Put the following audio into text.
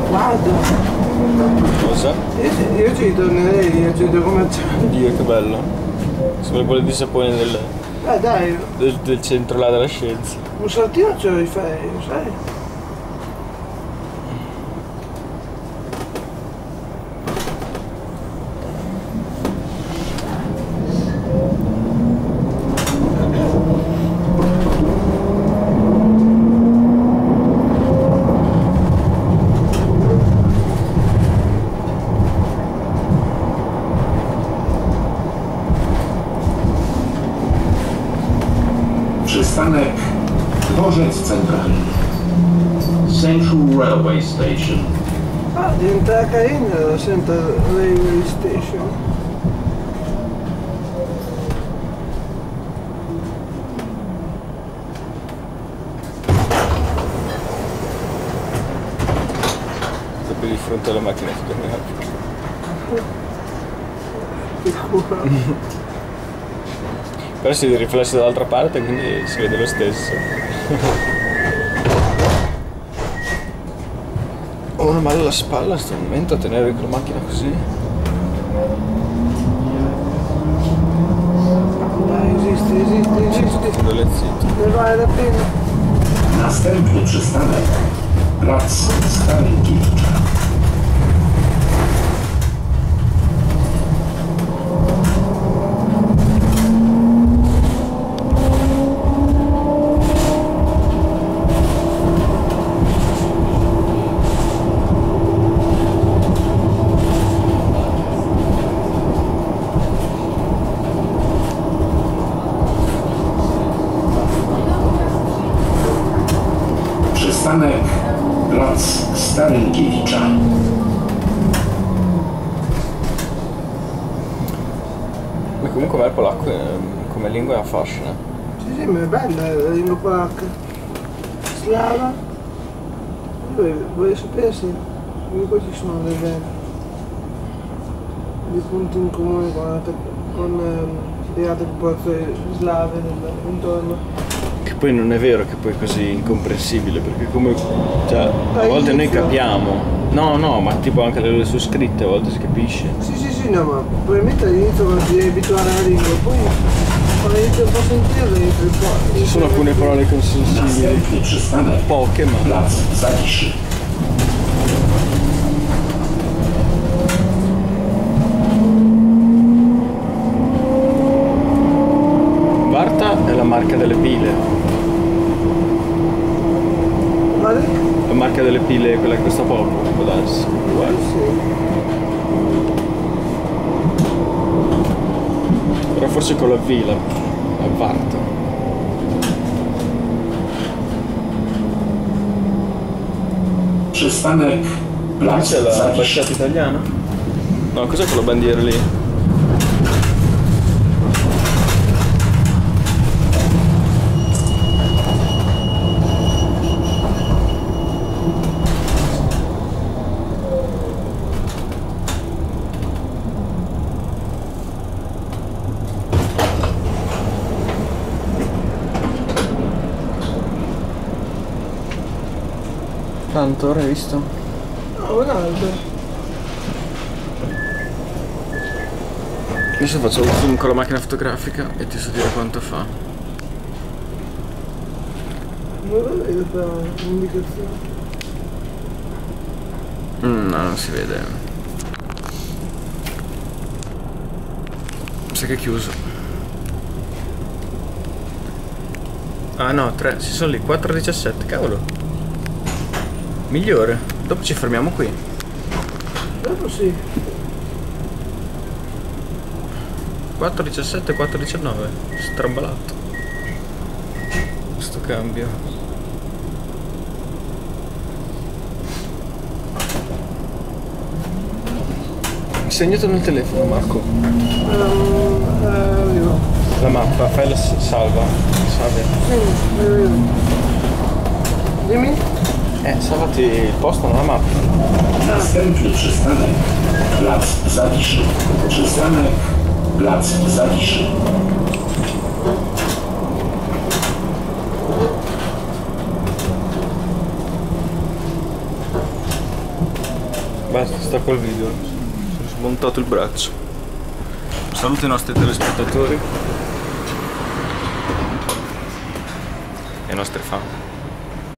Guarda. Cosa? Io ci ritornerei al centro commerciale. Dio che bello. Sembra quello di sapone Dai. del centro là della scienza. Un saltino ce lo rifai, sai? Przystanek Dworzec Centralny. Central Railway Station. Ah, diventa carino la Central Railway Station. Proprio di fronte alla macchina fotografica. Che culo. Però si riflesse dall'altra parte, quindi si vede lo stesso. Ho una male alla spalla in sto momento a tenere la macchina così. Dai, esiste. Condolenzito. Ne vale la pena. Następny przystanek Plac Stalinkiewicza. Przystanek Plac Stalinkiewicza. Ma comunque a me il polacco come lingua affascina. Sì, ma è bella la lingua polacca. Slava. Voglio sapere se comunque ci sono dei punti in comune con le altre popolazioni slave intorno. Che poi non è vero che poi è così incomprensibile, perché come cioè, a volte noi capiamo. No, ma tipo anche le sue scritte a volte si capisce. Sì, no, ma probabilmente all'inizio quando ti devi abituare alla lingua, poi quando inizi un po' a sentirla entri un po'. Ci sono alcune parole consensibili, Następny przystanek poche ma. Plac Zawiszy. Varta è la marca delle pile. Vale? La marca delle pile è quella che costa poco, può darsi. Uguale. Sì. Però forse con la V, la Varta. Przystanek Plac C'è la Zawiszy. ambasciata italiana? No, cos'è quella bandiera lì? Tanto, ora hai visto? No, un altro. Adesso faccio un zoom con la macchina fotografica e ti so dire quanto fa. Non lo vedo però l'indicazione. No, non si vede. Mi sa che è chiuso. Ah no, 3, si sono lì, 4,17, cavolo. Migliore. Dopo ci fermiamo qui. Dopo sì. 4,17, 4,19. Strambalato. Sto cambio. Segnate nel telefono, Marco. Arrivo. La mappa, fai la salva. Salve. Sì, arrivo. Dimmi? Salvati il posto nella mappa. Następny przystanek Plac Zawiszy. Przystanek Plac Zawiszy. Basta, sta col video. Sono smontato il braccio. Saluto i nostri telespettatori e i nostri fan.